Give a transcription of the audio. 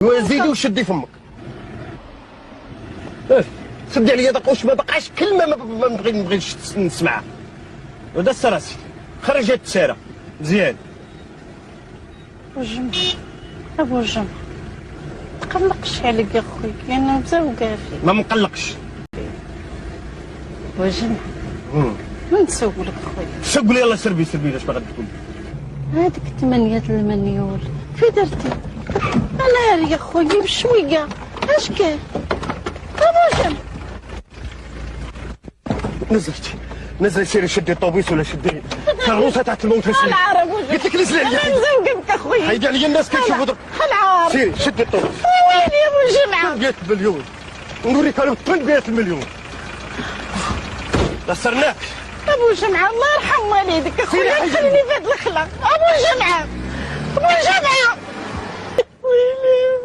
زيدي وشدي فمك. سدي عليا دق واش ما بقاش كلمه ما نبغيش نسمعها. ودس راسي خرج هاد التساره مزيان. وجمع ابو جمع تقلقش عليك يا خويا لانه بزاف كافي. ما منقلقش. وجمع ما نسولك خويا. سقلي يلاه سربي اش باغا تقول. هذيك 8 المليون في درتي؟ انا يا خويا بشويه اش كان؟ ابو جمع نزلي سيري شدي الطوبيس ولا شدي كروسه تاع الموت. انا عارف قلت لك نزلي عليا. انا مزوقك اخويا. هيدي عليا الناس كيشوفوا درك. انا عارف. سيري شدي الطوبيس. وين يا ابو جمعه؟ 8 مليون نوريك انا 8 مليون. خسرناك ابو جمعه الله يرحم والديك اخويا خليني في هاد الخلا. ابو جمعه ابو جمعه